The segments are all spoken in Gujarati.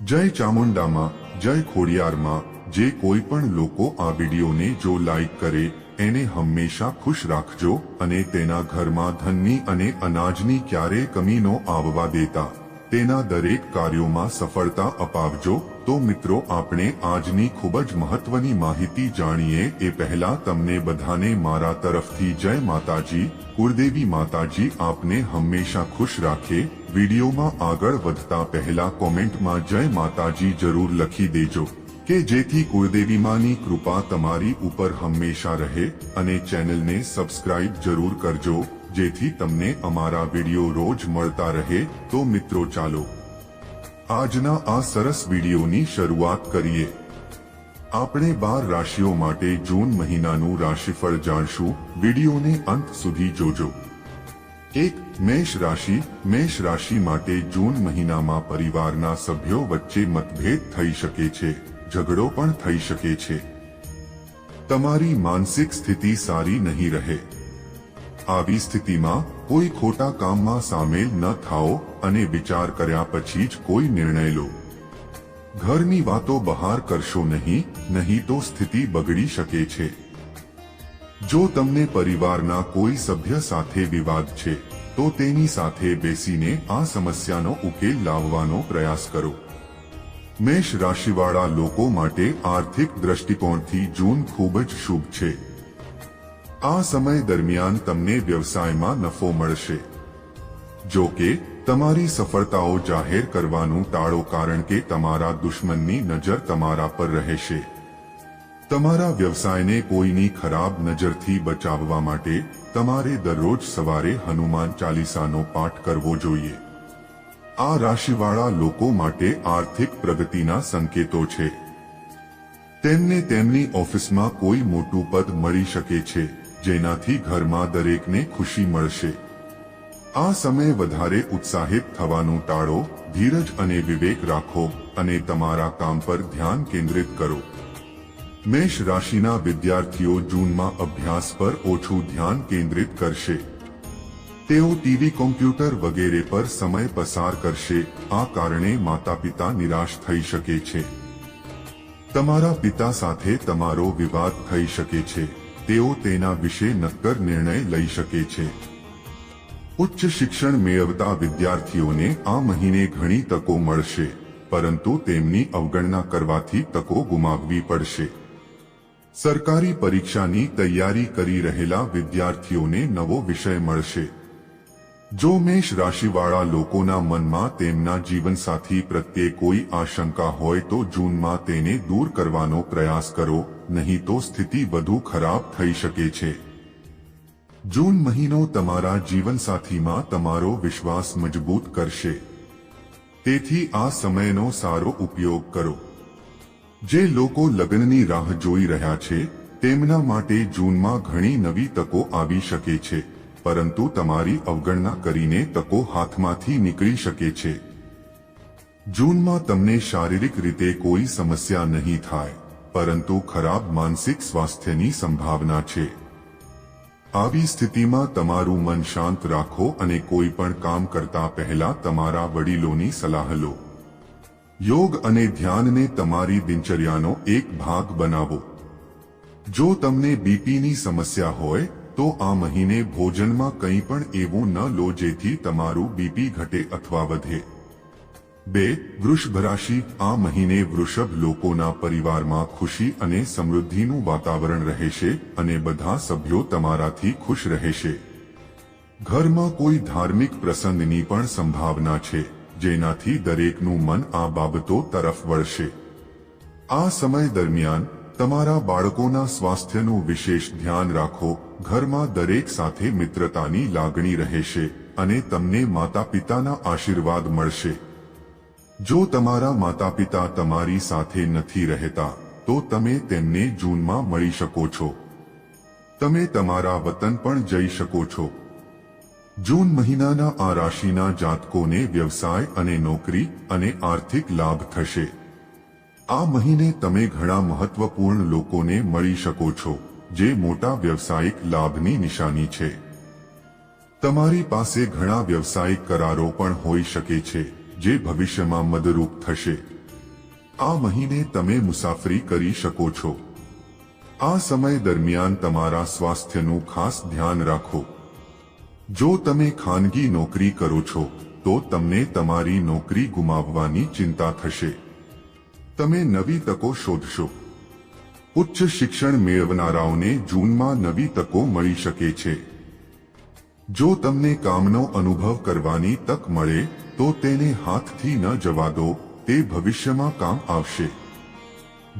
જય ચામુંડામાં, જય ખોડિયારમાં। જે કોઈ પણ લોકો આ વિડીયોને જો લાઈક કરે એને હંમેશા ખુશ રાખજો અને તેના ઘરમાં ધનની અને અનાજની ક્યારેય કમી ન આવવા દેતા, તેના દરેક કાર્યોમાં સફળતા અપાવજો। તો મિત્રો, આપણે આજની ખૂબ જ મહત્વની માહિતી જાણીએ એ પહેલા તમને બધાને મારા તરફથી જય માતાજી। કુળદેવી માતાજી આપને હંમેશા ખુશ રાખે। વિડીયોમાં આગળ વધતા પહેલા કોમેન્ટમાં જય માતાજી જરૂર લખી દેજો કે જેથી કુળદેવી માની કૃપા તમારી ઉપર હંમેશા રહે, અને ચેનલને સબસ્ક્રાઇબ જરૂર કરજો જેથી તમને અમારા વિડીયો રોજ મળતા રહે। તો મિત્રો, ચાલો આજના આ સરસ વિડીયોની શરૂઆત કરીએ। આપણે 12 રાશિઓ માટે જૂન મહિનાનું રાશિફળ જાણશું। વિડીયોને અંત સુધી જોજો। 1. મેષ રાશિ। મેષ રાશિ માટે જૂન મહિનામાં પરિવારના સભ્યો વચ્ચે મતભેદ થઈ શકે છે, ઝઘડો પણ થઈ શકે છે। તમારી માનસિક સ્થિતિ સારી નહીં રહે। આવી સ્થિતિમાં કોઈ ખોટા કામમાં સામેલ ન થાઓ અને વિચાર કર્યા પછી જ કોઈ નિર્ણય લો। ઘરની વાતો બહાર કરશો નહીં તો સ્થિતિ બગડી શકે છે। જો તમને પરિવારના કોઈ સભ્ય સાથે વિવાદ છે તો તેની સાથે બેસીને આ સમસ્યાનો ઉકેલ લાવવાનો પ્રયાસ કરો। મેષ રાશિવાળા લોકો માટે આર્થિક દ્રષ્ટિકોણથી જૂન ખૂબ જ શુભ છે। આ સમય દરમિયાન તમને વ્યવસાયમાં નફો મળશે। જો કે તમારી સફળતાઓ જાહેર કરવાનું ટાળો, કારણ કે તમારા દુશ્મનની નજર તમારા પર રહેશે। તમારા વ્યવસાયને કોઈની ખરાબ નજરથી બચાવવા માટે તમારે દરરોજ સવારે હનુમાન ચાલીસાનો પાઠ કરવો જોઈએ। આ રાશિવાળા લોકો માટે આર્થિક પ્રગતિના સંકેતો છે। તેમને તેમની ઓફિસમાં કોઈ મોટું પદ મળી શકે છે, જેનાથી ઘરમાં દરેકને ખુશી મળશે। આ સમય વધારે ઉત્સાહિત થવાનું ટાળો, ધીરજ અને વિવેક રાખો અને તમારા કામ પર ધ્યાન કેન્દ્રિત કરો। મેષ રાશિના વિદ્યાર્થીઓ જૂનમાં અભ્યાસ પર ઓછું ધ્યાન કેન્દ્રિત કરશે। તેઓ ટીવી, કોમ્પ્યુટર વગેરે પર સમય પસાર કરશે। આ કારણે માતા-પિતા નિરાશ થઈ શકે છે। તમારા પિતા સાથે તમારો વિવાદ થઈ શકે છે। તેઓ તેના વિશે નક્કર નિર્ણય લઈ શકે છે। ઉચ્ચ શિક્ષણ મેળવતા વિદ્યાર્થીઓને આ મહિને ઘણી તકો મળશે, પરંતુ તેમની અવગણના કરવાથી તકો ગુમાવવી પડશે। સરકારી પરીક્ષાની તૈયારી કરી રહેલા વિદ્યાર્થીઓને નવો વિષય મળશે। જો મેષ રાશિવાળા લોકોના મનમાં તેમના જીવનસાથી પ્રત્યે કોઈ આશંકા હોય તો જૂનમાં તેને દૂર કરવાનો પ્રયાસ કરો, નહીં તો સ્થિતિ વધુ ખરાબ થઈ શકે છે। જૂન મહિનો તમારા જીવનસાથીમાં તમારો વિશ્વાસ મજબૂત કરશે, તેથી આ સમયનો સારો ઉપયોગ કરો। જે લોકો લગ્નની રાહ જોઈ રહ્યા છે તેમના માટે જૂનમાં ઘણી નવી તકો આવી શકે છે, પરંતુ તમારી અવગણના કરીને તકો હાથમાંથી નીકળી શકે છે। જૂનમાં તમને શારીરિક રીતે કોઈ સમસ્યા નહીં થાય, પરંતુ ખરાબ માનસિક સ્વાસ્થ્યની સંભાવના છે। આવી સ્થિતિમાં તમારું મન શાંત રાખો અને કોઈ પણ કામ કરતા પહેલા તમારા વડીલોની સલાહ લો। યોગ અને ધ્યાનને તમારી દિનચર્યાનો એક ભાગ બનાવો। જો તમને બીપીની સમસ્યા હોય તો આ મહિને ભોજનમાં કંઈ પણ એવું ન લો જેથી તમારું બીપી ઘટે અથવા વધે। 2. વૃષભ રાશિ। આ મહિને વૃષભ લોકોના પરિવારમાં ખુશી અને સમૃદ્ધિનું વાતાવરણ રહેશે અને બધા સભ્યો તમારાથી ખુશ રહેશે। ઘરમાં કોઈ ધાર્મિક પ્રસંગની પણ સંભાવના છે, જેનાથી દરેકનું મન આ બાબતો તરફ વળશે। આ સમય દરમિયાન તમારા બાળકોના સ્વાસ્થ્યનું વિશેષ ધ્યાન રાખો। ઘરમાં દરેક સાથે મિત્રતાની લાગણી રહેશે અને તમને માતા-પિતાના આશીર્વાદ મળશે। જો તમારા માતા-પિતા તમારી સાથે નથી રહેતા તો તમે તેમને જૂનમાં મળી શકો છો। તમે તમારા વતન પણ જઈ શકો છો। જૂન મહિનાના આ રાશિના જાતકોને વ્યવસાય અને નોકરી અને આર્થિક લાભ થશે। આ મહિને તમે ઘણા મહત્વપૂર્ણ લોકોને મળી શકો છો, જે મોટા વ્યવસાયિક લાભની નિશાની છે। તમારી પાસે ઘણા વ્યવસાયિક કરારો પણ હોઈ શકે છે, જે ભવિષ્યમાં મદદરૂપ થશે। આ મહિને તમે મુસાફરી કરી શકો છો. આ સમય દરમિયાન તમારા સ્વાસ્થ્યનું ખાસ ધ્યાન રાખો. જો તમે ખાનગી નોકરી કરો છો તો તમને તમારી નોકરી ગુમાવવાની ચિંતા થશે. તમે નવી તકો શોધશો. ઉચ્ચ શિક્ષણ મેળવનારાઓને જૂનમાં નવી તકો મળી શકે છે. જો તમને કામનો અનુભવ કરવાની તક મળે તો તેને હાથથી ન જવા દો, તે ભવિષ્યમાં કામ આવશે.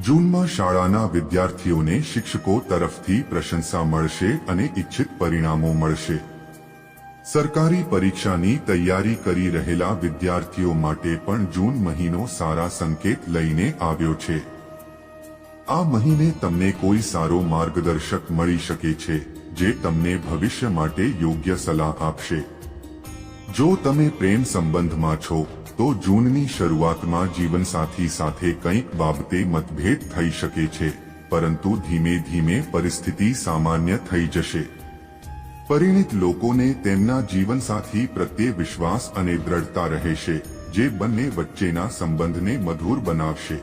જૂનમાં શાળાના વિદ્યાર્થીઓને શિક્ષકો તરફથી પ્રશંસા મળશે અને ઇચ્છિત પરિણામો મળશે. સરકારી પરીક્ષાની તૈયારી કરી રહેલા વિદ્યાર્થીઓ માટે પણ જૂન મહિનો સારા સંકેત લઈને આવ્યો છે. આ મહિને તમને કોઈ સારો માર્ગદર્શક મળી શકે છે જે તમને ભવિષ્ય માટે યોગ્ય સલાહ આપશે. જો તમે પ્રેમ સંબંધમાં છો તો જૂનની શરૂઆતમાં જીવનસાથી સાથે કંઈક બાબતે મતભેદ થઈ શકે છે, પરંતુ ધીમે ધીમે પરિસ્થિતિ સામાન્ય થઈ જશે. પરિણીત લોકોને તેમના જીવનસાથી પ્રત્યે વિશ્વાસ અને દ્રઢતા રહેશે, જે બંને વચ્ચેના સંબંધને મધુર બનાવશે.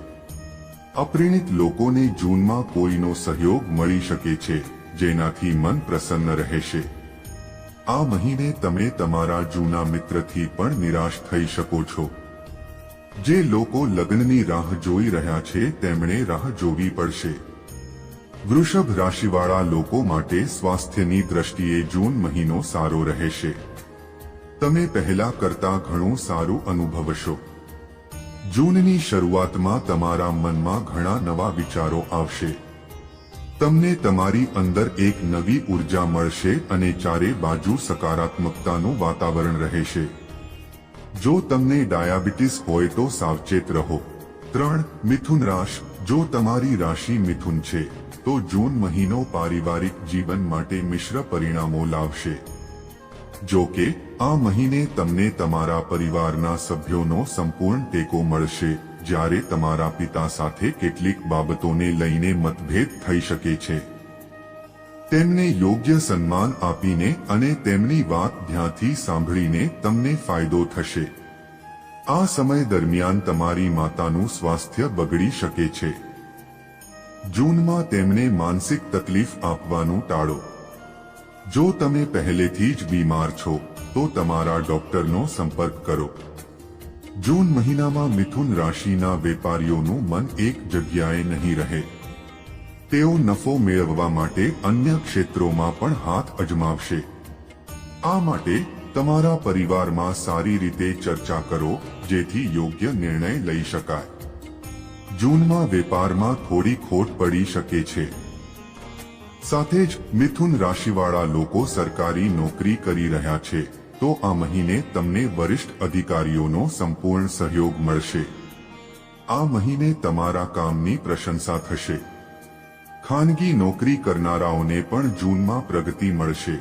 અપરિણીત લોકોને જૂનમાં કોઈનો સહયોગ મળી શકે છે, જેનાથી મન પ્રસન્ન રહેશે. આ મહિને તમે તમારા જૂના મિત્રથી પણ નિરાશ થઈ શકો છો. જે લોકો લગ્નની રાહ જોઈ રહ્યા છે તેમણે રાહ જોવી પડશે. વૃષભ રાશિવાળા લોકો માટે સ્વાસ્થ્યની દ્રષ્ટિએ જૂન મહિનો સારો રહેશે. તમે પહેલા કરતા ઘણું સારું અનુભવશો. જૂનની શરૂઆતમાં તમારા મનમાં ઘણા નવા વિચારો આવશે. તમને તમારી અંદર એક નવી ઉર્જા મળશે અને ચારે બાજુ સકારાત્મકતાનું વાતાવરણ રહેશે. જો તમને ડાયાબિટીસ હોય તો સાવચેત રહો. 3. મિથુન રાશિ. જો તમારી રાશિ મિથુન છે તો જૂન મહિનો પારિવારિક જીવન માટે મિશ્ર પરિણામો લાવશે. જો કે આ મહિને તમને તમારા પરિવારના સભ્યોનો સંપૂર્ણ ટેકો મળશે, જ્યારે તમારા પિતા સાથે કેટલીક બાબતોને લઈને મતભેદ થઈ શકે છે. તેમને યોગ્ય સન્માન આપીને અને તેમની વાત ધ્યાનથી સાંભળીને તમને ફાયદો થશે. આ સમય દરમિયાન તમારી માતાનું સ્વાસ્થ્ય બગડી શકે છે. જૂનમાં તેમને માનસિક તકલીફ આપવાનું ટાળો. જો તમે પહેલેથી જ બીમાર છો તો તમારા ડોક્ટરનો સંપર્ક કરો. જૂન મહિનામાં મિથુન રાશિના વેપારીઓનું મન એક જગ્યાએ નહીં રહે. તેઓ નફો મેળવવા માટે અન્ય ક્ષેત્રોમાં પણ હાથ અજમાવશે. આ માટે તમારા પરિવારમાં સારી રીતે ચર્ચા કરો, જેથી યોગ્ય નિર્ણય લઈ શકાય. જૂનમાં વેપારમાં થોડી ખોટ પડી શકે છે. સાથે જ મિથુન રાશિવાળા લોકો સરકારી નોકરી કરી રહ્યા છે તો આ મહિને તમને વરિષ્ઠ અધિકારીઓનો સંપૂર્ણ સહયોગ મળશે. આ મહિને તમારા કામની પ્રશંસા થશે. ખાનગી નોકરી કરનારાઓને પણ જૂનમાં પ્રગતિ મળશે.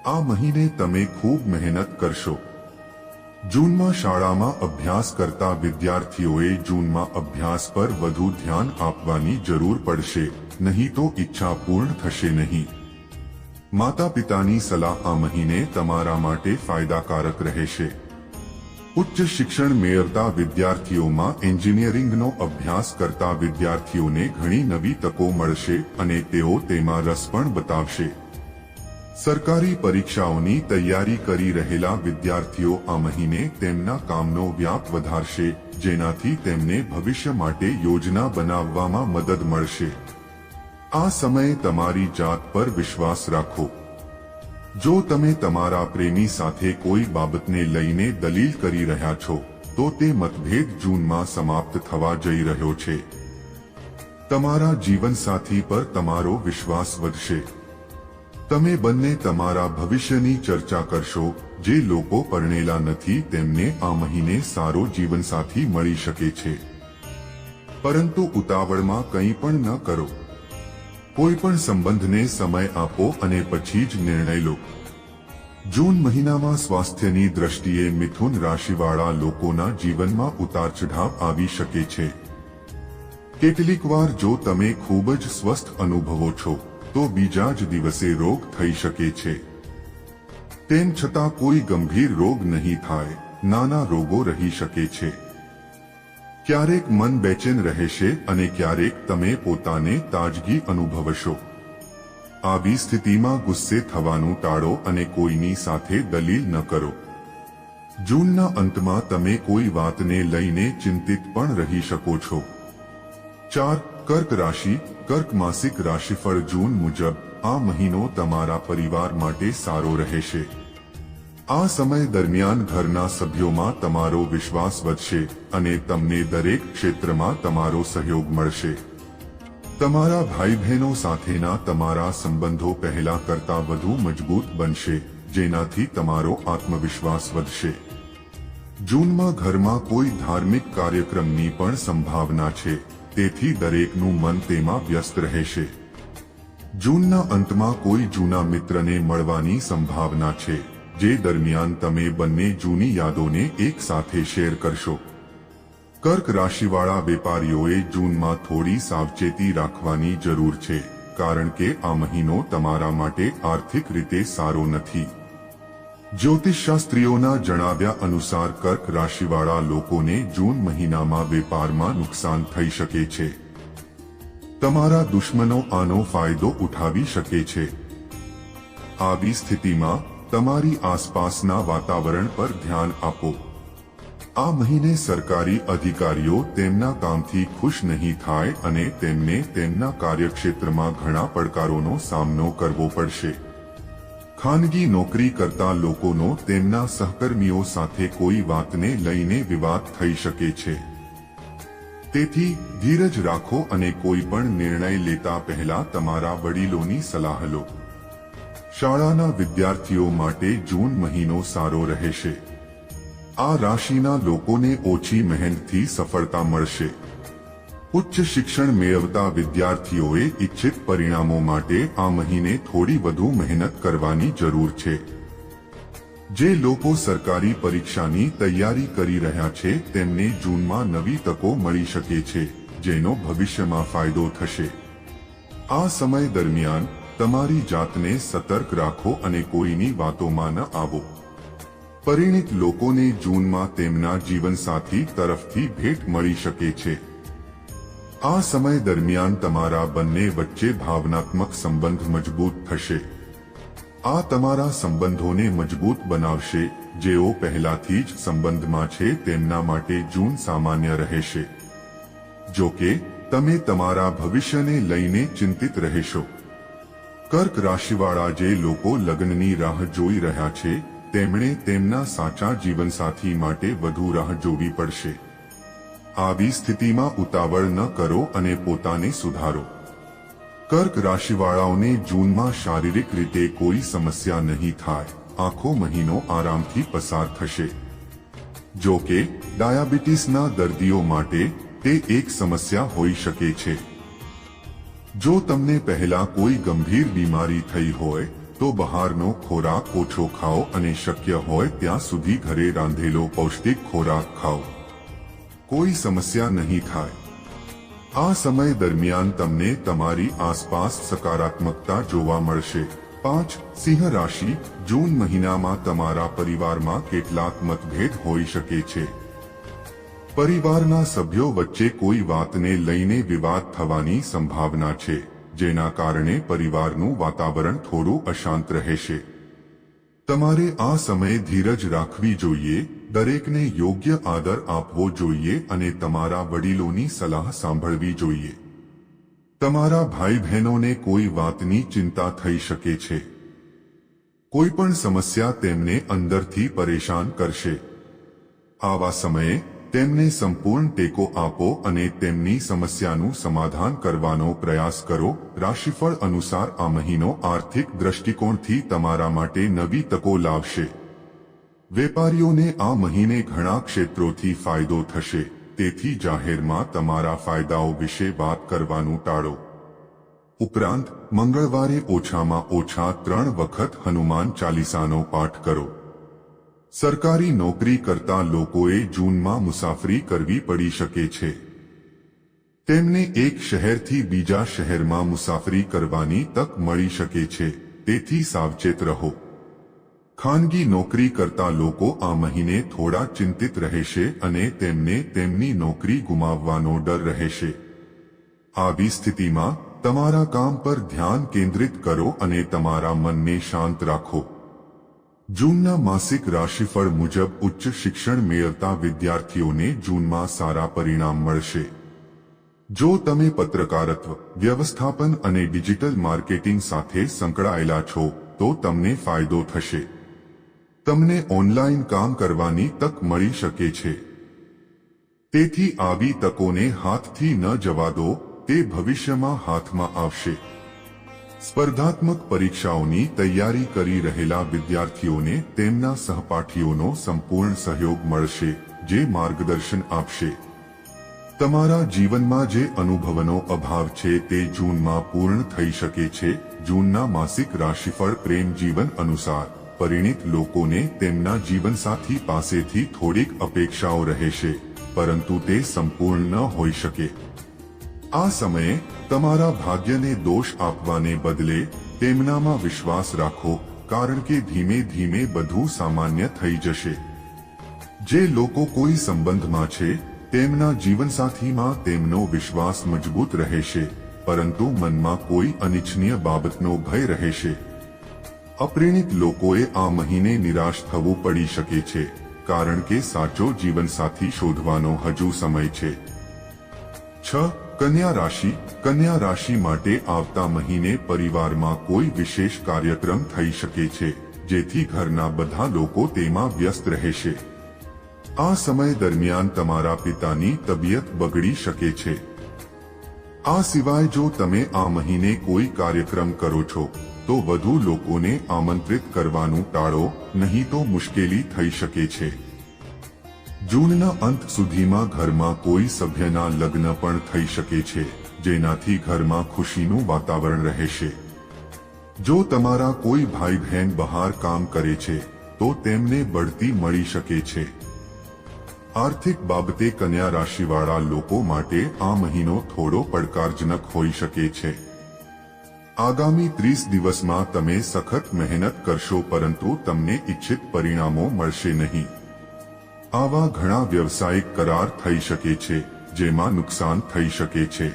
આ મહિને તમે ખૂબ મહેનત કરશો. જૂનમાં શાળામાં અભ્યાસ કરતા વિદ્યાર્થીઓએ જૂનમાં અભ્યાસ પર વધુ ધ્યાન આપવાની જરૂર પડશે, નહીં તો ઈચ્છા પૂર્ણ થશે નહીં. માતા પિતાની સલાહ આ મહિને તમારા માટે ફાયદાકારક રહેશે. ઉચ્ચ શિક્ષણ મેળવતા વિદ્યાર્થીઓમાં એન્જિનિયરિંગનો અભ્યાસ કરતા વિદ્યાર્થીઓને ઘણી નવી તકો મળશે અને તેઓ તેમાં રસ પણ બતાવશે. સરકારી પરીક્ષાઓની તૈયારી કરી રહેલા વિદ્યાર્થીઓ આ મહિને તેમના કામનો વ્યાપ વધારશે, જેનાથી તેમને ભવિષ્ય માટે યોજના બનાવવામાં મદદ મળશે. આ સમયે તમારી જાત પર વિશ્વાસ રાખો. જો તમે તમારા પ્રેમી સાથે કોઈ બાબતને લઈને દલીલ કરી રહ્યા છો તો તે મતભેદ જૂનમાં સમાપ્ત થવા જઈ રહ્યો છે. તમારા જીવનસાથી પર તમારો વિશ્વાસ વધશે. તમે બંને તમારા ભવિષ્યની ચર્ચા કરશો. જે લોકો પરણેલા નથી તેમને આ મહિને સારો જીવનસાથી મળી શકે છે. પરંતુ ઉતાવળમાં કંઈ પણ ન કરો. કોઈ પણ સંબંધને સમય આપો અને પછી જ નિર્ણય લો. જૂન મહિનામાં સ્વાસ્થ્યની દ્રષ્ટિએ મિથુન રાશિવાળા લોકોના જીવનમાં ઉતાર ચઢાવ આવી શકે છે. કેટલીકવાર જો તમે ખૂબ જ સ્વસ્થ અનુભવો છો તો બીજા જ દિવસે રોગ થઈ શકે છે. તેમ છતાં કોઈ ગંભીર રોગ નહીં થાય, નાના રોગો રહી શકે છે. ક્યારેક મન બેચેન રહેશે અને ક્યારેક તમે પોતાને તાજગી અનુભવશો. આવી સ્થિતિમાં ગુસ્સે થવાનું ટાળો અને કોઈની સાથે દલીલ ન કરો. જૂનના અંતમાં તમે કોઈ વાતને લઈને ચિંતિત પણ રહી શકો છો. 4. કર્ક રાશિ. કર્ક માસિક રાશિફળ જૂન મુજબ આ મહિનો તમારા પરિવાર માટે સારો રહેશે. આ સમય દરમિયાન ઘરના સભ્યોમાં તમારો વિશ્વાસ વધશે અને તમને દરેક ક્ષેત્રમાં તમારો સહયોગ મળશે. તમારા ભાઈ બહેનો સાથેના તમારા સંબંધો પહેલા કરતાં વધુ મજબૂત બનશે, જેનાથી તમારો આત્મવિશ્વાસ વધશે. જૂનમાં ઘરમાં કોઈ ધાર્મિક કાર્યક્રમની પણ સંભાવના છે, તેથી દરેકનું મન તેમાં વ્યસ્ત રહેશે. જૂનના અંતમાં કોઈ જૂના મિત્રને મળવાની સંભાવના છે, જે દરમિયાન તમે બંને જૂની યાદોને એક સાથે શેર કરશો. કર્ક રાશિવાળા વેપારીઓએ જૂનમાં થોડી સાવચેતી રાખવાની જરૂર છે, કારણ કે આ મહિનો તમારા માટે આર્થિક રીતે સારો નથી. જ્યોતિષશાસ્ત્રીઓના જણાવ્યા અનુસાર કર્ક રાશિવાળા લોકોને જૂન મહિનામાં વેપારમાં નુકસાન થઈ શકે છે. તમારા દુશ્મનો આનો ફાયદો ઉઠાવી શકે છે. આવી સ્થિતિમાં તમારી આસપાસના વાતાવરણ પર ધ્યાન આપો. આ મહિને સરકારી અધિકારીઓ તેમના કામથી ખુશ નહીં થાય અને તેમને તેમના કાર્યક્ષેત્રમાં ઘણા પડકારોનો સામનો કરવો પડશે. ખાનગી નોકરી કરતા લોકોનો તેમના સહકર્મીઓ સાથે કોઈ વાતને લઈને વિવાદ થઈ શકે છે. તેથી ધીરજ રાખો અને કોઈ પણ નિર્ણય લેતા પહેલા તમારા વડીલોની સલાહ લો. શાળાના વિદ્યાર્થીઓ માટે જૂન મહિનો સારો રહેશે. આ રાશિના લોકોને ઓછી મહેનતથી સફળતા મળશે. ઉચ્ચ શિક્ષણ મેળવતા વિદ્યાર્થીઓએ ઇચ્છિત પરિણામો માટે આ મહિને થોડી વધુ મહેનત કરવાની જરૂર છે. જે લોકો સરકારી પરીક્ષાની તૈયારી કરી રહ્યા છે તેમને જૂનમાં નવી તકો મળી શકે છે, જેનો ભવિષ્યમાં ફાયદો થશે. આ સમય દરમિયાન તમારી જાતને સતર્ક રાખો અને કોઈની વાતોમાં ન આવો. પરિણીત લોકોને જૂનમાં તેમના જીવનસાથી તરફથી ભેટ મળી શકે છે. આ સમય દરમિયાન તમારા બંને વચ્ચે ભાવનાત્મક સંબંધ મજબૂત થશે. આ તમારા સંબંધોને મજબૂત બનાવશે. જેઓ પહેલાથી જ સંબંધમાં છે તેમના માટે જૂન સામાન્ય રહેશે. જો કે તમે તમારા ભવિષ્યને લઈને ચિંતિત રહેશો. કર્ક રાશિવાળા જે લોકો લગ્નની રાહ જોઈ રહ્યા છે તેમણે તેમના સાચા જીવનસાથી માટે વધુ રાહ જોવી પડશે. આવી સ્થિતિમાં ઉતાવળ ન કરો અને પોતાને સુધારો. કર્ક રાશિવાળાઓને જૂનમાં શારીરિક રીતે કોઈ સમસ્યા નહીં થાય. આખો મહિનો આરામથી પસાર થશે. જો કે ડાયાબિટીસના દર્દીઓ માટે તે એક સમસ્યા હોઈ શકે છે. જો તમને પહેલા કોઈ ગંભીર બીમારી થઈ હોય તો બહારનો ખોરાક ઓછો ખાઓ અને શક્ય હોય ત્યાં સુધી ઘરે રાંધેલો પૌષ્ટિક ખોરાક ખાઓ. કોઈ સમસ્યા નહીં થાય. આ સમય દરમિયાન તમને તમારી આસપાસ સકારાત્મકતા જોવા મળશે. 5. સિંહ રાશિ. જૂન મહિનામાં તમારા પરિવારમાં કેટલાક મતભેદ હોઈ શકે છે. પરિવારના સભ્યો વચ્ચે કોઈ વાતને લઈને વિવાદ થવાની સંભાવના છે, જેના કારણે પરિવારનું વાતાવરણ થોડું અશાંત રહેશે. તમારે આ સમયે ધીરજ રાખવી જોઈએ, દરેકને યોગ્ય આદર આપવો જોઈએ અને તમારા વડીલોની સલાહ સાંભળવી જોઈએ. તમારા ભાઈ બહેનોને કોઈ વાતની ચિંતા થઈ શકે છે. કોઈ પણ સમસ્યા તેમને અંદરથી પરેશાન કરશે. આવા સમયે તેમને સંપૂર્ણ ટેકો આપો અને તેમની સમસ્યાનું સમાધાન કરવાનો પ્રયાસ કરો. રાશિફળ અનુસાર આ મહિનો આર્થિક દ્રષ્ટિકોણથી તમારા માટે નવી તકો લાવશે. વેપારીઓને આ મહિને ઘણા ક્ષેત્રોથી ફાયદો થશે, તેથી જાહેરમાં તમારા ફાયદાઓ વિશે વાત કરવાનું ટાળો. ઉપરાંત મંગળવારે ઓછામાં ઓછા 3 વખત હનુમાન ચાલીસાનો પાઠ કરો. સરકારી નોકરી કરતા લોકોએ જૂનમાં મુસાફરી કરવી પડી શકે છે. તેમને એક શહેરથી બીજા શહેરમાં મુસાફરી કરવાની તક મળી શકે છે, તેથી સાવચેત રહો. ખાનગી નોકરી કરતા લોકો આ મહિને થોડા ચિંતિત રહેશે અને તેમને તેમની નોકરી ગુમાવવાનો ડર રહેશે. આવી સ્થિતિમાં તમારા કામ પર ધ્યાન કેન્દ્રિત કરો અને તમારા મનને શાંત રાખો. જૂનના માસિક રાશિફળ મુજબ ઉચ્ચ શિક્ષણ મેળવતા વિદ્યાર્થીઓને જૂનમાં સારા પરિણામ મળશે. જો તમે પત્રકારત્વ, વ્યવસ્થાપન અને ડિજિટલ માર્કેટિંગ સાથે સંકળાયેલા છો તો તમને ફાયદો થશે. તમને ઓનલાઈન કામ કરવાની તક મળી શકે છે. તેથી આવી તકોને હાથથી ન જવા દો, તે ભવિષ્યમાં હાથમાં આવશે. સ્પર્ધાત્મક પરીક્ષાઓની તૈયારી કરી રહેલા વિદ્યાર્થીઓને તેમના સહપાઠીઓનો સંપૂર્ણ સહયોગ મળશે, જે માર્ગદર્શન આપશે. તમારા જીવનમાં જે અનુભવનો અભાવ છે તે જૂનમાં પૂર્ણ થઈ શકે છે. જૂનના માસિક રાશિફળ પ્રેમ જીવન અનુસાર પરિણીત લોકોને તેમના જીવનસાથી પાસેથી થોડીક અપેક્ષાઓ રહેશે, પરંતુ તે સંપૂર્ણ ન હોઈ શકે. આ સમયે તમારા ભાગ્યને દોષ આપવાને બદલે તેમનામાં વિશ્વાસ રાખો, કારણ કે ધીમે ધીમે બધું સામાન્ય થઈ જશે. જે લોકો કોઈ સંબંધમાં છે તેમના જીવનસાથીમાં તેમનો વિશ્વાસ મજબૂત રહેશે, પરંતુ મનમાં કોઈ અનિચ્છનીય બાબતનો ભય રહેશે. અપરિણીત લોકોએ આ મહિને નિરાશ થવું પડી શકે છે, કારણ કે સાચો જીવનસાથી શોધવાનો હજુ સમય છે. 6. કન્યા રાશિ. કન્યા રાશિ માટે આવતા મહિને પરિવારમાં કોઈ વિશેષ કાર્યક્રમ થઈ શકે છે, જેથી ઘરના બધા લોકો તેમાં વ્યસ્ત રહેશે. આ સમય દરમિયાન તમારા પિતાની તબિયત બગડી શકે છે. આ સિવાય જો તમે આ મહિને કોઈ કાર્યક્રમ કરો છો તો વધુ લોકોને આમંત્રિત કરવાનું ટાળો, નહીં તો મુશ્કેલી થઈ શકે છે. જૂનના અંત સુધીમાં ઘરમાં કોઈ સભ્યના લગ્ન પણ થઈ શકે છે, જેનાથી ઘરમાં ખુશીનું વાતાવરણ રહેશે. જો તમારા કોઈ ભાઈ બહેન બહાર કામ કરે છે તો તેમને બઢતી મળી શકે છે. આર્થિક બાબતે કન્યા રાશિવાળા લોકો માટે આ મહિનો થોડો પડકારજનક હોઈ શકે છે. આગામી 30 દિવસમાં તમે સખત મહેનત કરશો, પરંતુ તમને ઇચ્છિત પરિણામો મળશે નહીં. આવા ઘણા વ્યવસાયિક કરાર થઈ શકે છે, જેમાં નુકસાન થઈ શકે છે.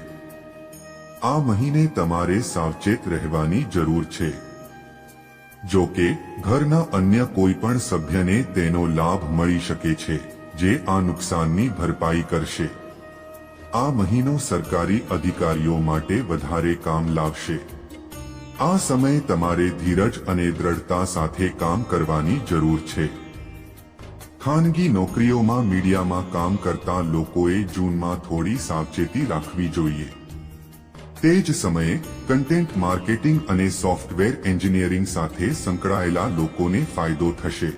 આ મહિને તમારે સાવચેત રહેવાની જરૂર છે. જો કે ઘરના અન્ય કોઈ પણ સભ્યને તેનો લાભ મળી શકે છે, જે આ નુકસાનની ભરપાઈ કરશે. આ મહિનો સરકારી અધિકારીઓ માટે વધારે કામ લાવશે. આ સમયે તમારે ધીરજ અને દ્રઢતા સાથે કામ કરવાની જરૂર છે. ખાનગી નોકરીઓમાં મીડિયામાં કામ કરતા લોકોએ જૂનમાં થોડી સાવચેતી રાખવી જોઈએ. તે જ સમયે કન્ટેન્ટ માર્કેટિંગ અને સોફ્ટવેર એન્જિનિયરિંગ સાથે સંકળાયેલા લોકોને ફાયદો થશે.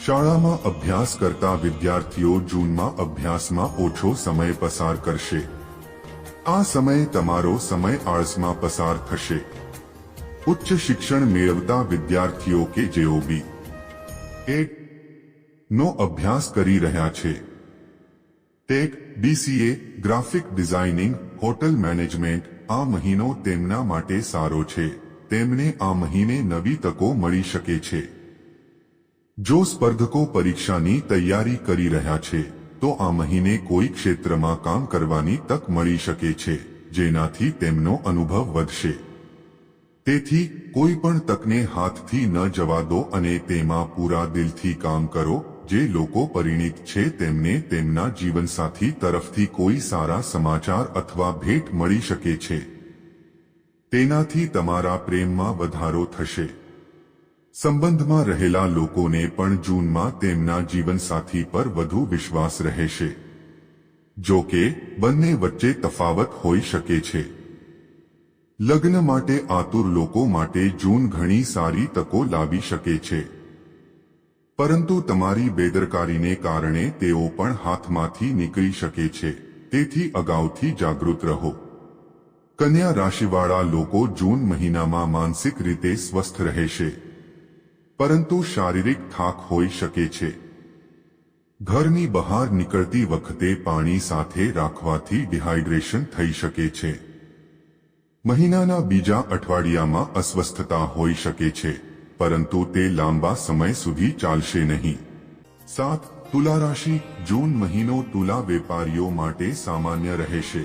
શાળામાં અભ્યાસ કરતા વિદ્યાર્થીઓ જૂનમાં અભ્યાસમાં ઓછો સમય પસાર કરશે. આ સમયે તમારો સમય આળસમાં પસાર થશે. ઉચ્ચ શિક્ષણ મેળવતા વિદ્યાર્થીઓ કે જેઓ બી.એડ નો અભ્યાસ કરી રહ્યા છે, tech, BCA, graphic designing, hotel management, આ મહિનો તેમના માટે સારો છે. તેમને આ મહિને નવી તકો મળી શકે છે. જો સ્પર્ધકો પરીક્ષાની તૈયારી કરી રહ્યા છે તો આ મહિને કોઈ ક્ષેત્રમાં કામ કરવાની તક મળી શકે છે, જેનાથી તેમનો અનુભવ વધશે. તેથી કોઈ પણ તકને હાથથી ન જવા દો અને તેમાં પૂરા દિલથી કામ કરો. જે લોકો પરિણીત છે તેમને તેમના જીવનસાથી તરફથી કોઈ સારા સમાચાર અથવા ભેટ મળી શકે છે. તેનાથી તમારા પ્રેમમાં વધારો થશે. સંબંધમાં રહેલા લોકોને પણ જૂનમાં તેમના જીવનસાથી પર વધુ વિશ્વાસ રહેશે. જો કે બંને વચ્ચે તફાવત હોઈ શકે છે. લગ્ન માટે આતુર લોકો માટે જૂન ઘણી સારી તકો લાવી શકે છે, પરંતુ તમારી બેદરકારીને કારણે તેઓ પણ હાથમાંથી નીકળી શકે છે. તેથી અગાઉથી જાગૃત રહો. કન્યા રાશિવાળા લોકો જૂન મહિનામાં માનસિક રીતે સ્વસ્થ રહેશે, પરંતુ શારીરિક થાક હોઈ શકે છે. ઘરની બહાર નીકળતી વખતે પાણી સાથે રાખવાથી ડિહાઇડ્રેશન થઈ શકે છે. મહિનાના બીજા અઠવાડિયામાં અસ્વસ્થતા હોઈ શકે છે. પરંતુ તે લાંબા સમય સુધી ચાલશે નહીં. 7. તુલા રાશિ. જૂન મહિનો તુલા વેપારીઓ માટે સામાન્ય રહેશે.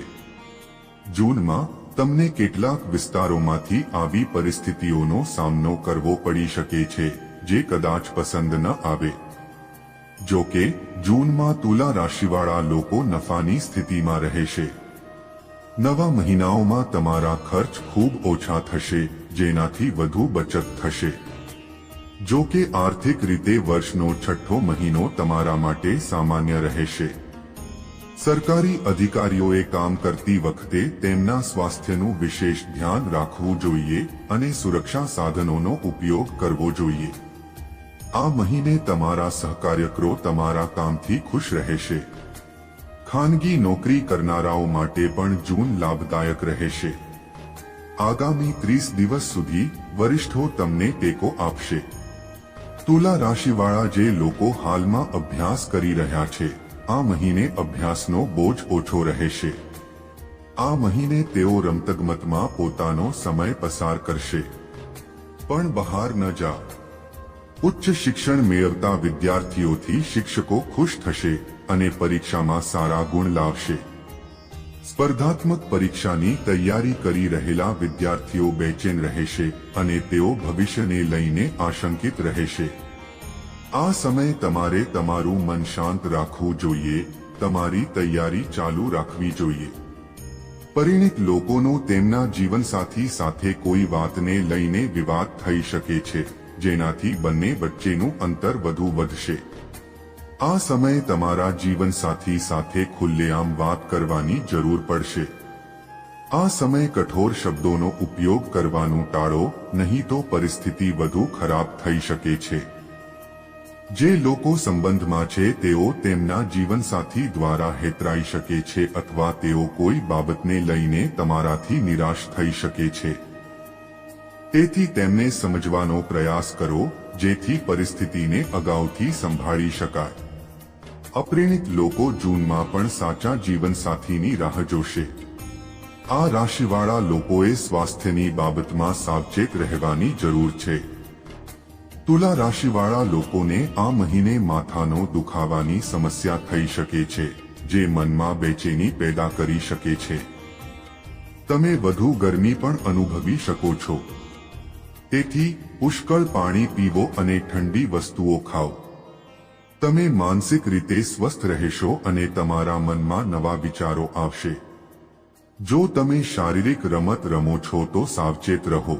જૂનમાં તમને કેટલાક વિસ્તારોમાંથી આવી પરિસ્થિતિઓનો સામનો કરવો પડી શકે છે જે કદાચ પસંદ ન આવે. જો કે જૂનમાં તુલા રાશિવાળા લોકો નફાની સ્થિતિમાં રહેશે. નવા મહિનાઓમાં તમારા ખર્ચ ખૂબ ઓછા થશે, જેનાથી વધુ બચત થશે. જો કે આર્થિક રીતે વર્ષનો છઠ્ઠો મહિનો તમારા માટે સામાન્ય રહેશે. સરકારી અધિકારીઓએ કામ કરતી વખતે તેમના સ્વાસ્થ્યનું વિશેષ ધ્યાન રાખવું જોઈએ અને સુરક્ષા સાધનોનો ઉપયોગ કરવો જોઈએ. આ મહિને તમારા સહકાર્યકરો તમારા કામથી ખુશ રહેશે. ખાનગી નોકરી કરનારાઓ માટે પણ જૂન લાભદાયક રહેશે. આગામી 30 દિવસ સુધી વરિષ્ઠો તમને ટેકો આપશે. તુલા રાશિવાળા જે લોકો હાલમાં અભ્યાસ કરી રહ્યા છે, આ મહિને અભ્યાસનો બોજ ઓછો રહેશે. આ મહિને તેઓ રમતગમતમાં પોતાનો સમય પસાર કરશે. પણ બહાર ન જા. ઉચ્ચ શિક્ષણ મેળવતા વિદ્યાર્થીઓથી શિક્ષકો ખુશ થશે અને પરીક્ષામાં સારા ગુણ લાવશે. સ્પર્ધાત્મક પરીક્ષાની તૈયારી કરી રહેલા વિદ્યાર્થીઓ બેચેન રહેશે અને તેઓ ભવિષ્યને લઈને આશંકિત રહેશે. આ સમયે તમારે તમારું મન શાંત રાખવું જોઈએ, તમારી તૈયારી ચાલુ રાખવી જોઈએ. પરિણીત લોકોનો તેમના જીવનસાથી સાથે કોઈ વાતને લઈને વિવાદ થઈ શકે છે, જેનાથી બંને વચ્ચેનું અંતર વધુ વધશે. આ સમયે તમારા જીવનસાથી સાથે ખુલ્લેઆમ વાત કરવાની જરૂર પડશે. આ સમયે કઠોર શબ્દોનો ઉપયોગ કરવાનું ટાળો, નહીં તો પરિસ્થિતિ વધુ ખરાબ થઈ શકે છે. જે લોકો સંબંધમાં છે તેઓ તેમના જીવનસાથી દ્વારા હેતરાઈ શકે છે અથવા તેઓ કોઈ બાબતને લઈને તમારાથી નિરાશ થઈ શકે છે. તેથી તેમને સમજવાનો પ્રયાસ કરો, જેથી પરિસ્થિતિને અગાઉથી સંભાળી શકાય. અપ્રેણિત લોકો જૂનમાં પણ સાચા જીવનસાથીની રાહ જોશે. આ રાશિવાળા લોકોએ સ્વાસ્થ્યની બાબતમાં સાવચેત રહેવાની જરૂર છે. તુલા રાશિવાળા લોકોને આ મહિને માથાનો દુખાવાની સમસ્યા થઈ શકે છે, જે મનમાં બેચેની પેદા કરી શકે છે. તમે વધુ ગરમી પણ અનુભવી શકો છો. તેથી પુષ્કળ પાણી પીવો અને ઠંડી વસ્તુઓ ખાઓ. તમે માનસિક રીતે સ્વસ્થ રહેશો અને તમારા મનમાં નવા વિચારો આવશે. જો તમે શારીરિક રમત રમો છો તો સાવચેત રહો.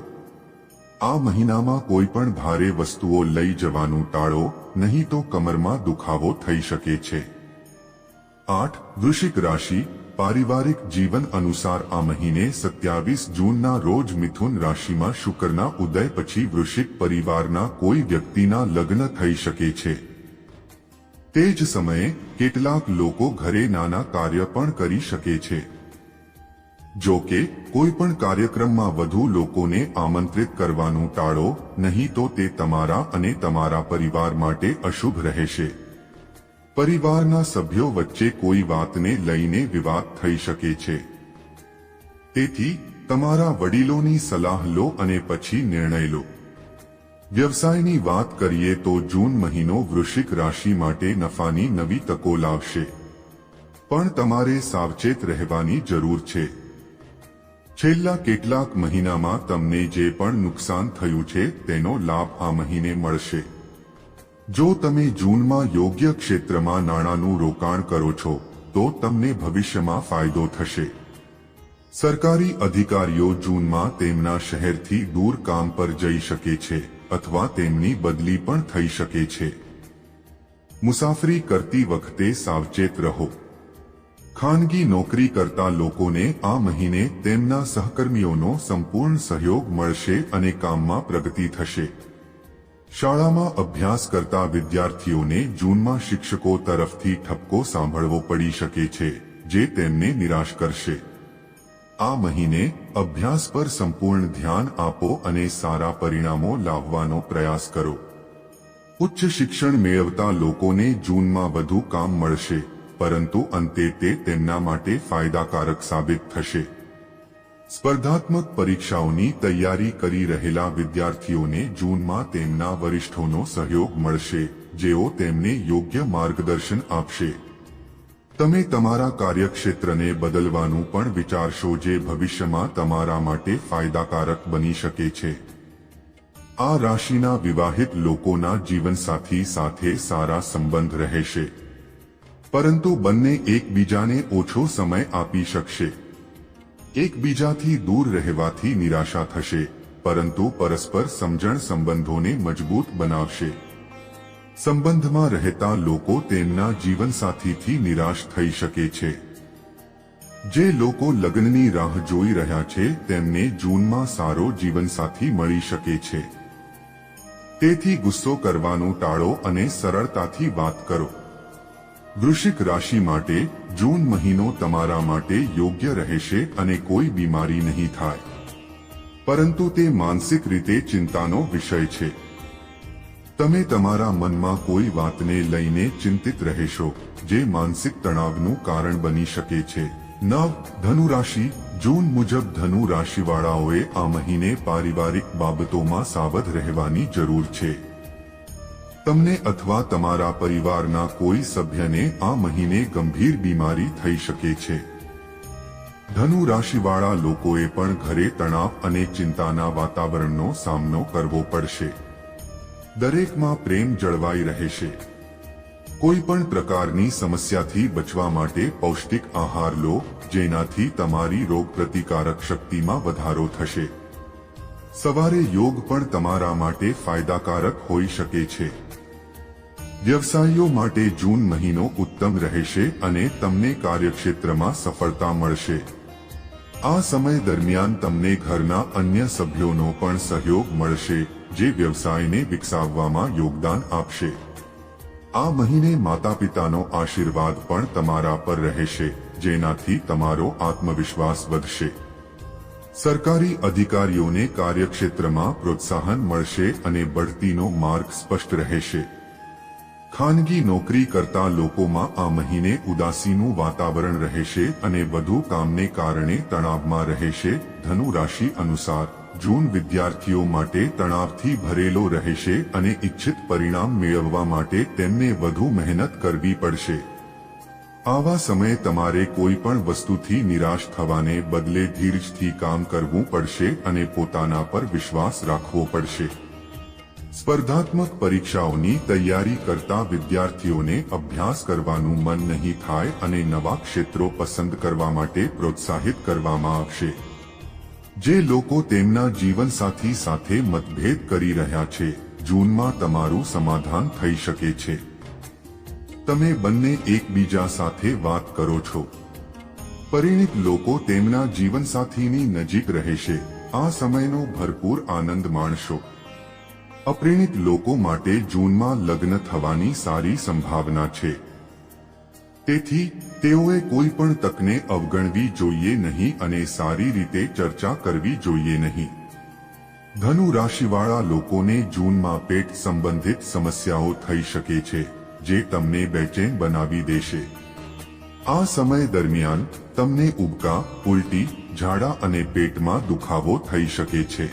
આ મહિનામાં કોઈ પણ ભારે વસ્તુઓ લઈ જવાનું ટાળો, નહીં તો કમરમાં દુખાવો થઈ શકે છે. 8. વૃશ્ચિક રાશિ. પારિવારિક જીવન અનુસાર આ મહિને 27 જૂનના રોજ મિથુન રાશિમાં શુક્રના ઉદય પછી વૃશ્ચિક પરિવારના કોઈ વ્યક્તિના લગ્ન થઈ શકે છે. તે જ સમયે કેટલાક લોકો ઘરે નાના કાર્ય પણ કરી શકે છે. જો કે કોઈ પણ કાર્યક્રમમાં વધુ લોકોને આમંત્રિત કરવાનું ટાળો, નહીં તો તે તમારા અને તમારા પરિવાર માટે અશુભ રહેશે. પરિવારના સભ્યો વચ્ચે કોઈ વાતને લઈને વિવાદ થઈ શકે છે. તેથી તમારા વડીલોની સલાહ લો અને પછી નિર્ણય લો. વ્યવસાયની વાત કરીએ તો જૂન મહિનો વૃશ્ચિક રાશિ માટે નફાની નવી તકો લાવશે. પણ તમારે સાવચેત રહેવાની જરૂર છે. છેલ્લા કેટલાક મહિનામાં તમને જે પણ નુકસાન થયું છે તેનો લાભ આ મહિને મળશે. જો તમે જૂનમાં યોગ્ય ક્ષેત્રમાં નાણાંનું રોકાણ કરો છો તો તમને ભવિષ્યમાં ફાયદો થશે. સરકારી અધિકારીઓ જૂનમાં તેમના શહેરથી દૂર કામ પર જઈ શકે છે અથવા તેમની બદલી પણ થઈ શકે છે. મુસાફરી કરતી વખતે સાવચેત રહો. ખાનગી નોકરી કરતા લોકોને આ મહિને તેમના સહકર્મીઓનો સંપૂર્ણ સહયોગ મળશે અને કામમાં પ્રગતિ થશે. શાળામાં અભ્યાસ કરતા વિદ્યાર્થીઓને જૂનમાં શિક્ષકો તરફથી ઠપકો સાંભળવો પડી શકે છે, જે તેમને નિરાશ કરશે. આ મહિને અભ્યાસ પર સંપૂર્ણ ધ્યાન આપો અને સારા પરિણામો લાવવાનો પ્રયાસ કરો. ઉચ્ચ શિક્ષણ મેળવતા લોકોને જૂનમાં વધુ કામ મળશે, પરંતુ અંતે તે તેમના માટે ફાયદાકારક સાબિત થશે. સ્પર્ધાત્મક પરીક્ષાઓની તૈયારી કરી રહેલા વિદ્યાર્થીઓને જૂનમાં તેમના વરિષ્ઠોનો સહયોગ મળશે, જેઓ તેમને યોગ્ય માર્ગદર્શન આપશે. તમે તમારા કાર્યક્ષેત્રને બદલવાનું પણ વિચારશો, જે ભવિષ્યમાં તમારા માટે ફાયદાકારક બની શકે છે. આ રાશિના વિવાહિત લોકોના જીવનસાથી સાથે સારા સંબંધ રહેશે, પરંતુ બંને એકબીજાને ઓછો સમય આપી શકશે. એકબીજાથી દૂર રહેવાથી નિરાશા થશે, પરંતુ પરસ્પર સમજણ સંબંધોને મજબૂત બનાવશે. સંબંધમાં રહેતા લોકો તેમના જીવનસાથીથી નિરાશ થઈ શકે છે. જે લોકો લગ્નની રાહ જોઈ રહ્યા છે તેમને જૂનમાં સારો જીવનસાથી મળી શકે છે. તેથી ગુસ્સો કરવાનું ટાળો અને સરળતાથી વાત કરો. વૃશ્ચિક રાશિ માટે જૂન મહિનો તમારા માટે યોગ્ય રહેશે અને કોઈ બીમારી નહીં થાય, પરંતુ તે માનસિક રીતે ચિંતાનો વિષય છે. તમે તમારા મનમાં કોઈ વાતને લઈને ચિંતિત રહેશો, જે માનસિક તણાવનું કારણ બની શકે છે. ધનુ રાશિ. જૂન મુજબ ધનુ રાશિવાળાઓએ આ મહિને પારિવારિક બાબતોમાં સાવધ રહેવાની જરૂર છે. તમને અથવા તમારા પરિવારના કોઈ સભ્યને આ મહિને ગંભીર બીમારી થઈ શકે છે. ધનુ રાશિવાળા લોકોએ પણ ઘરે તણાવ અને ચિંતાના વાતાવરણનો સામનો કરવો પડશે. દરેકમાં પ્રેમ જળવાઈ રહેશે. કોઈ પણ પ્રકારની સમસ્યાથી બચવા માટે પૌષ્ટિક આહાર લો, જેનાથી તમારી રોગપ્રતિકારક શક્તિમાં વધારો થશે. સવારે યોગ પણ તમારા માટે ફાયદાકારક હોઈ શકે છે. વ્યવસાયીઓ માટે જૂન મહિનો ઉત્તમ રહેશે અને તમને કાર્યક્ષેત્રમાં સફળતા મળશે. આ સમય દરમિયાન તમને ઘરના અન્ય સભ્યોનો પણ સહયોગ મળશે, જે વ્યવસાયને વિકસાવવામાં યોગદાન આપશે. આ મહિને માતાપિતાનો આશીર્વાદ પણ તમારા પર રહેશે, જેનાથી તમારો આત્મવિશ્વાસ વધશે. સરકારી અધિકારીઓને કાર્યક્ષેત્રમાં પ્રોત્સાહન મળશે અને બઢતીનો માર્ગ સ્પષ્ટ રહેશે. ખાનગી નોકરી કરતા લોકોમાં આ મહિને ઉદાસીનું વાતાવરણ રહેશે અને વધુ કામને કારણે તણાવમાં રહેશે. ધનુ રાશિ અનુસાર જૂન વિદ્યાર્થીઓ માટે તણાવથી ભરેલો રહેશે અને ઇચ્છિત પરિણામ મેળવવા માટે તેમને વધુ મહેનત કરવી પડશે. આવા સમયે તમારે કોઈ પણ વસ્તુથી નિરાશ થવાને બદલે ધીરજથી કામ કરવું પડશે અને પોતાના પર વિશ્વાસ રાખવો પડશે. સ્પર્ધાત્મક પરીક્ષાઓની તૈયારી કરતા વિદ્યાર્થીઓને અભ્યાસ કરવાનું મન નહીં થાય અને નવા ક્ષેત્રો પસંદ કરવા માટે પ્રોત્સાહિત કરવામાં આવશે. જે લોકો તેમના જીવનસાથી સાથે મતભેદ કરી રહ્યા છે, જૂનમાં તમારું સમાધાન થઈ શકે છે. તમે બંને એકબીજા સાથે વાત કરો છો. પરિણીત લોકો તેમના જીવનસાથીની નજીક રહેશે. આ સમયનો ભરપૂર આનંદ માણશો. અપરિણીત લોકો માટે જૂનમાં લગ્ન થવાની સારી સંભાવના છે. તેથી તેઓએ કોઈ પણ તકને અવગણવી જોઈએ નહીં અને સારી રીતે ચર્ચા કરવી જોઈએ નહીં. ધનુ રાશિવાળા લોકોને જૂનમાં પેટ સંબંધિત સમસ્યાઓ થઈ શકે છે, જે તમને બેચેન બનાવી દેશે. આ સમય દરમિયાન તમને ઉબકા, ઉલટી, ઝાડા અને પેટમાં દુખાવો થઈ શકે છે.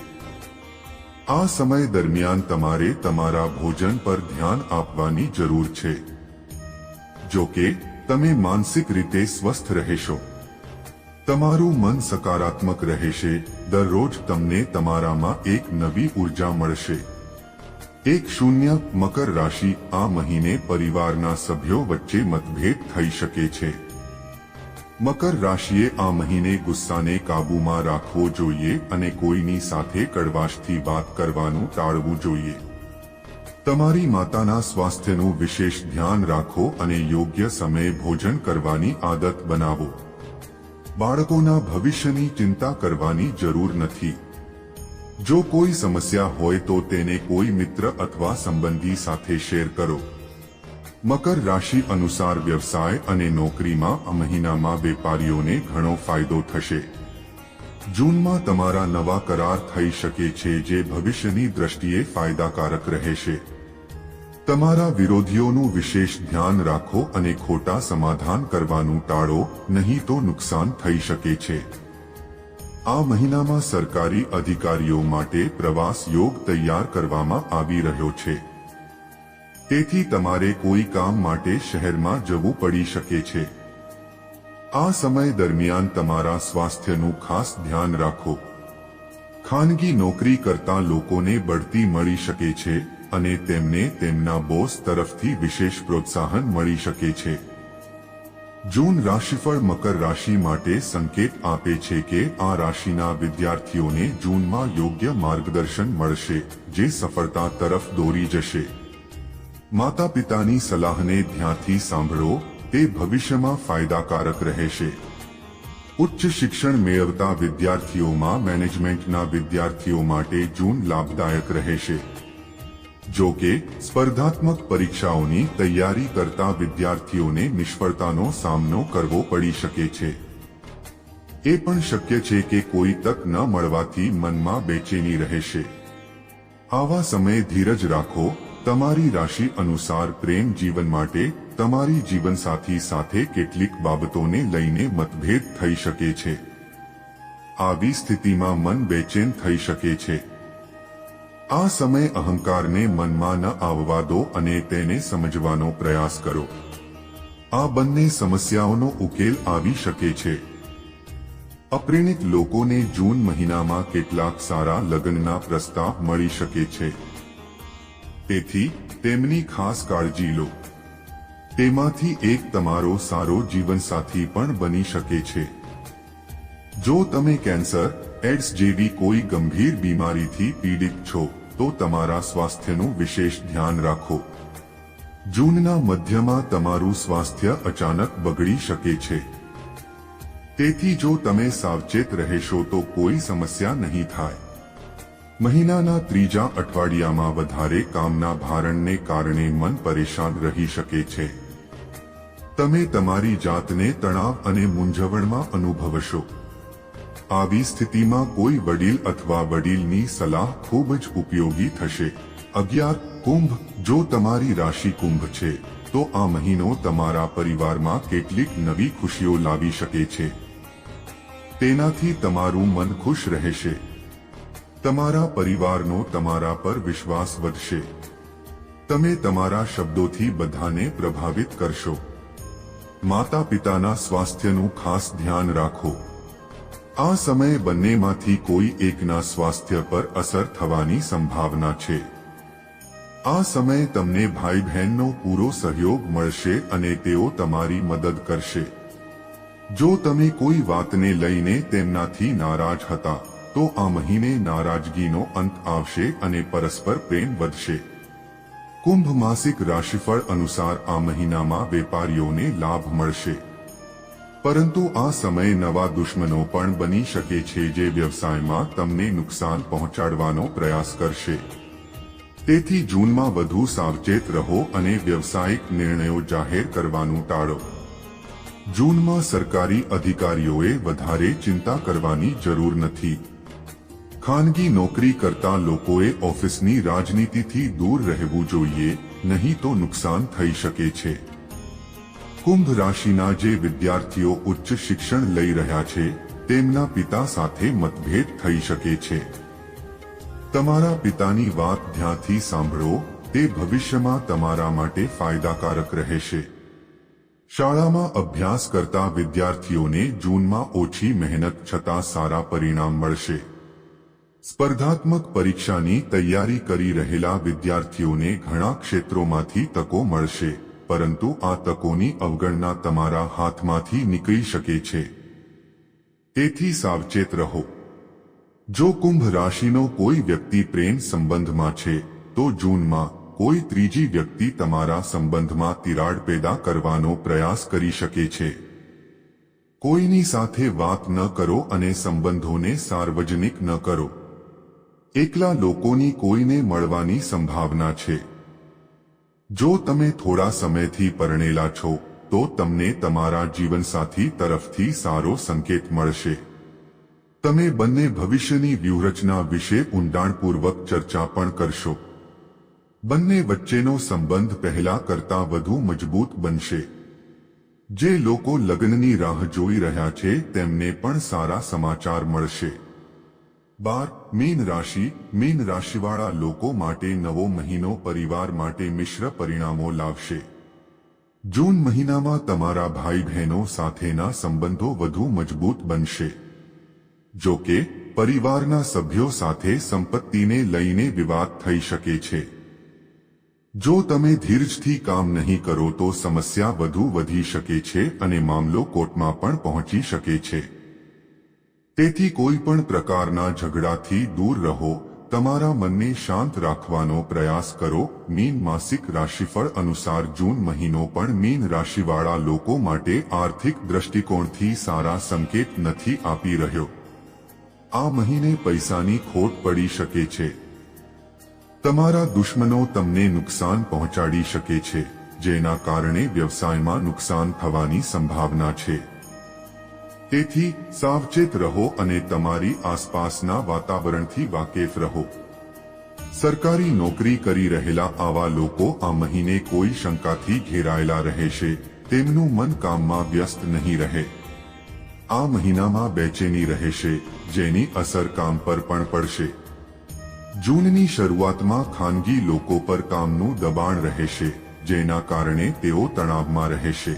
આ સમય દરમિયાન તમારે તમારા ભોજન પર ધ્યાન આપવાની જરૂર છે. જો કે તમે માનસિક રીતે સ્વસ્થ રહેશો. તમારું મન સકારાત્મક રહેશે. દરરોજ તમને તમારામાં એક નવી ઉર્જા મળશે. 1 મકર રાશિ. આ મહિને પરિવારના સભ્યો વચ્ચે મતભેદ થઈ શકે છે. મકર રાશિએ આ મહિને ગુસ્સાને કાબૂમાં રાખવો જોઈએ અને કોઈની સાથે કડવાશથી વાત કરવાનું ટાળવું જોઈએ. તમારી માતાના સ્વાસ્થ્યનું વિશેષ ધ્યાન રાખો અને યોગ્ય સમયે ભોજન કરવાની આદત બનાવો. બાળકોના ભવિષ્યની ચિંતા કરવાની જરૂર નથી. જો કોઈ સમસ્યા હોય તો તેને કોઈ મિત્ર અથવા સંબંધી સાથે શેર કરો. મકર રાશિ અનુસાર વ્યવસાય અને નોકરીમાં આ મહિનામાં વેપારીઓને ઘણો ફાયદો થશે. જૂનમાં તમારા નવા કરાર થઈ શકે છે, જે ભવિષ્યની દ્રષ્ટિએ ફાયદાકારક રહેશે. તમારા વિરોધીઓનું વિશેષ ધ્યાન રાખો અને ખોટા સમાધાન કરવાનું ટાળો, નહીં તો નુકસાન થઈ શકે છે. આ મહિનામાં સરકારી અધિકારીઓ માટે પ્રવાસ યોગ તૈયાર કરવામાં આવી રહ્યો છે, તેથી તમારે કોઈ કામ માટે શહેરમાં જવું પડી શકે છે। આ સમય દરમિયાન તમારા સ્વાસ્થ્યનું ખાસ ધ્યાન રાખો। ખાનગી નોકરી કરતા લોકોને બઢતી મળી શકે છે અને તેમને તેમના બોસ તરફથી વિશેષ પ્રોત્સાહન મળી શકે છે। જૂન રાશિફળ મકર રાશિ માટે સંકેત આપે છે કે આ રાશિના વિદ્યાર્થીઓને જૂનમાં યોગ્ય માર્ગદર્શન મળશે, જે સફળતા તરફ દોરી જશે। માતા પિતાની સલાહને ધ્યાનથી સાંભળો, તે ભવિષ્યમાં ફાયદાકારક રહેશે। ઉચ્ચ શિક્ષણ મેળવતા વિદ્યાર્થીઓમાં મેનેજમેન્ટના વિદ્યાર્થીઓ માટે જૂન લાભદાયક રહેશે। જો કે સ્પર્ધાત્મક પરીક્ષાઓની તૈયારી કરતા વિદ્યાર્થીઓને નિષ્ફળતાનો સામનો કરવો પડી શકે છે। એ પણ શક્ય છે કે કોઈ તક ન મળવાથી મનમાં બેચેની રહેશે। આવા સમયે ધીરજ રાખો। તમારી રાશિ અનુસાર પ્રેમ જીવન માટે તમારી જીવનસાથી સાથે કેટલીક બાબતોને લઈને મતભેદ થઈ શકે છે। આવી સ્થિતિમાં મન બેચેન થઈ શકે છે। આ સમય અહંકારને મનમાં ન આવવા દો અને તેને સમજવાનો પ્રયાસ કરો। આ બંને સમસ્યાઓનો ઉકેલ આવી શકે છે। અપરિણિત લોકોને જૂન મહિનામાં કેટલાક સારા લગ્નના પ્રસ્તાવ મળી શકે છે, તેથી તેમની ખાસ કાળજી લો। તેમાંથી એક તમારો સારો જીવનસાથી પણ બની શકે છે। જો તમે કેન્સર, એડ્સ જેવી કોઈ ગંભીર બીમારીથી પીડિત છો તો તમારા સ્વાસ્થ્યનું વિશેષ ધ્યાન રાખો। જૂનના મધ્યમાં તમારું સ્વાસ્થ્ય અચાનક બગડી શકે છે, તેથી જો તમે સાવચેત રહેશો તો કોઈ સમસ્યા નહીં થાય। મહિનાના ત્રીજા અઠવાડિયામાં વધારે કામના ભારણને કારણે મન પરેશાન રહી શકે છે। તમે તમારી જાતને તણાવ અને મૂંઝવણમાં અનુભવશો। આવી સ્થિતિમાં કોઈ વડીલ અથવા વડીલની સલાહ ખૂબ જ ઉપયોગી થશે। 11 કુંભ, જો તમારી રાશિ કુંભ છે તો આ મહિનો તમારા પરિવારમાં કેટલીક નવી ખુશીઓ લાવી શકે છે। તેનાથી તમારું મન ખુશ રહેશે। તમારા પરિવારનો તમારા પર વિશ્વાસ વધશે। તમે તમારા શબ્દોથી બધાને પ્રભાવિત કરશો। માતા પિતાના સ્વાસ્થ્યનું ખાસ ધ્યાન રાખો। આ સમયે બંનેમાંથી કોઈ એકના સ્વાસ્થ્ય પર અસર થવાની સંભાવના છે। આ સમયે તમને ભાઈ બહેનનો પૂરો સહયોગ મળશે અને તેઓ તમારી મદદ કરશે। જો તમે કોઈ વાતને લઈને તેમનાથી નારાજ હતા તો આ મહિને નારાજગીનો અંત આવશે અને પરસ્પર પ્રેમ વધશે। કુંભ માસિક રાશિફળ અનુસાર આ મહિનામાં વેપારીઓને લાભ મળશે, પરંતુ આ સમયે નવા દુશ્મનો પણ બની શકે છે જે વ્યવસાયમાં તમને નુકસાન પહોંચાડવાનો પ્રયાસ કરશે। તેથી જૂનમાં વધુ સાવચેત રહો અને વ્યવસાયિક નિર્ણયો જાહેર કરવાનું ટાળો। જૂનમાં સરકારી અધિકારીઓએ વધારે ચિંતા કરવાની જરૂર નથી। ખાનગી નોકરી કરતા લોકોએ ઓફિસની રાજનીતિથી દૂર રહેવું જોઈએ, નહીં તો નુકસાન થઈ શકે છે। કુંભ રાશિના જે વિદ્યાર્થીઓ ઉચ્ચ શિક્ષણ લઈ રહ્યા છે તેમના પિતા સાથે મતભેદ થઈ શકે છે। તમારા પિતાની વાત ધ્યાનથી સાંભળો, તે ભવિષ્યમાં તમારા માટે ફાયદાકારક રહેશે। શાળામાં અભ્યાસ કરતા વિદ્યાર્થીઓને જૂનમાં ઓછી મહેનત છતાં સારા પરિણામ મળશે। સ્પર્ધાત્મક પરીક્ષાની તૈયારી કરી રહેલા વિદ્યાર્થીઓને ઘણા ક્ષેત્રોમાંથી તકો મળશે, પરંતુ આ તકોની અવગણના તમારા હાથમાંથી નીકળી શકે છે। તેથી સાવચેત રહો। જો કુંભ રાશિનો કોઈ વ્યક્તિ પ્રેમ સંબંધમાં છે તો જૂનમાં કોઈ ત્રીજી વ્યક્તિ તમારા સંબંધમાં તિરાડ પેદા કરવાનો પ્રયાસ કરી શકે છે। કોઈની સાથે વાત ન કરો અને સંબંધોને સાર્વજનિક ન કરો। એકલા લોકોની કોઈને મળવાની સંભાવના છે। જો તમે થોડા સમયથી પરણેલા છો તો તમને તમારા જીવનસાથી તરફથી સારો સંકેત મળશે। તમે બંને ભવિષ્યની વ્યૂહરચના વિશે ઊંડાણપૂર્વક ચર્ચા પણ કરશો। બંને વચ્ચેનો સંબંધ પહેલા કરતાં વધુ મજબૂત બનશે। જે લોકો લગ્નની રાહ જોઈ રહ્યા છે તેમને પણ સારા સમાચાર મળશે. 12 મીન રાશિ. મીન રાશિવાળા લોકો માટે નવો મહિનો પરિવાર માટે મિશ્ર પરિણામો લાવશે. જૂન મહિનામાં તમારા ભાઈ બહેનો સાથેના સંબંધો વધુ મજબૂત બનશે. જો કે પરિવારના સભ્યો સાથે સંપત્તિને લઈને વિવાદ થઈ શકે છે. જો તમે ધીરજથી કામ નહીં કરો તો સમસ્યા વધુ વધી શકે છે અને મામલો કોર્ટમાં પણ પહોંચી શકે છે. તેથી કોઈ પણ પ્રકારના ઝઘડાથી દૂર રહો. તમારા મનને શાંત રાખવાનો પ્રયાસ કરો. મીન માસિક રાશિફળ અનુસાર જૂન મહિનો પણ મીન રાશિવાળા લોકો માટે આર્થિક દ્રષ્ટિકોણથી સારા સંકેત નથી આપી રહ્યો. આ મહિને પૈસાની ખોટ પડી શકે છે. તમારા દુશ્મનો તમને નુકસાન પહોંચાડી શકે છે, જેના કારણે વ્યવસાયમાં નુકસાન થવાની સંભાવના છે. તેથી સાવચેત રહો અને તમારી આસપાસના વાતાવરણથી વાકેફ રહો. સરકારી નોકરી કરી રહેલા આવા લોકો આ મહિને કોઈ શંકાથી ઘેરાયેલા રહેશે. તેમનું મન કામમાં વ્યસ્ત નહીં રહે. આ મહિનામાં બેચેની રહેશે, જેની અસર કામ પર પણ પડશે. જૂનની શરૂઆતમાં ખાનગી લોકો પર કામનું દબાણ રહેશે, જેના કારણે તેઓ તણાવમાં રહેશે.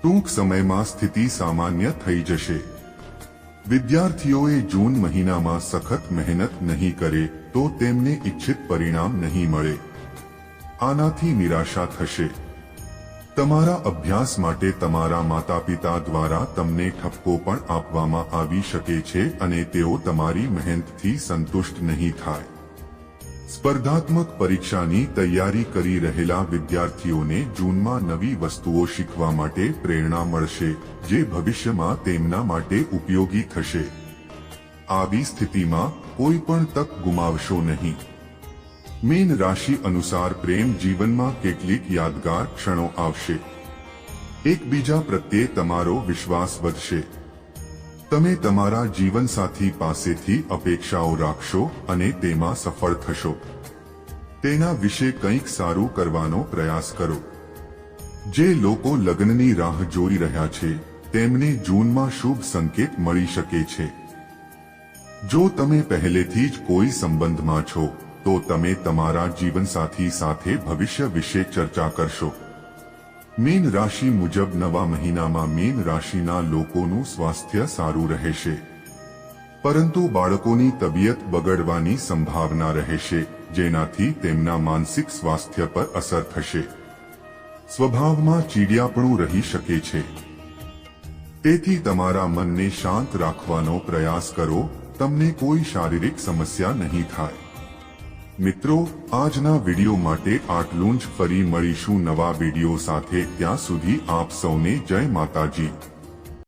ટૂંક સમયમાં સ્થિતિ સામાન્ય થઈ જશે. વિદ્યાર્થીઓએ જૂન મહિનામાં સખત મહેનત નહીં કરે તો તેમને ઇચ્છિત પરિણામ નહીં મળે. આનાથી નિરાશા થશે. તમારા અભ્યાસ માટે તમારા માતાપિતા દ્વારા તમને ઠપકો પણ આપવામાં આવી શકે છે અને તેઓ તમારી મહેનતથી સંતુષ્ટ નહીં થાય. સ્પર્ધાત્મક પરીક્ષાની તૈયારી કરી રહેલા વિદ્યાર્થીઓને જૂનમાં નવી વસ્તુઓ શીખવા માટે પ્રેરણા મળશે, જે ભવિષ્યમાં તેમના માટે ઉપયોગી થશે. આવી સ્થિતિમાં કોઈ પણ તક ગુમાવશો નહીં. મીન રાશિ અનુસાર પ્રેમ જીવનમાં કેટલીક યાદગાર ક્ષણો આવશે. એકબીજા પ્રત્યે તમારો વિશ્વાસ વધશે. તમે તમારા જીવનસાથી પાસેથી અપેક્ષાઓ રાખશો અને તેમાં સફળ થશો. તેના વિશે કંઈક સારું કરવાનો પ્રયાસ કરો. જે લોકો લગ્નની રાહ જોઈ રહ્યા છે તેમને જૂનમાં શુભ સંકેત મળી શકે છે. જો તમે પહેલેથી જ કોઈ સંબંધમાં છો તો તમે તમારા જીવનસાથી સાથે ભવિષ્ય વિશે ચર્ચા કરશો. મીન રાશિ મુજબ નવા મહિનામાં મીન રાશિના લોકોનું સ્વાસ્થ્ય સારું રહેશે, પરંતુ બાળકોની તબિયત બગડવાની સંભાવના રહેશે, જેનાથી તેમના માનસિક સ્વાસ્થ્ય પર અસર થશે. સ્વભાવમાં ચીડિયાપણું રહી શકે છે. તેથી તમારા મનને શાંત રાખવાનો પ્રયાસ કરો. તમને કોઈ શારીરિક સમસ્યા નહીં થાય. મિત્રો, આજના વિડિયો માટે આટલું જ. ફરી મળીશું નવા વિડિયો સાથે. ત્યાં સુધી આપ સૌને જય માતાજી.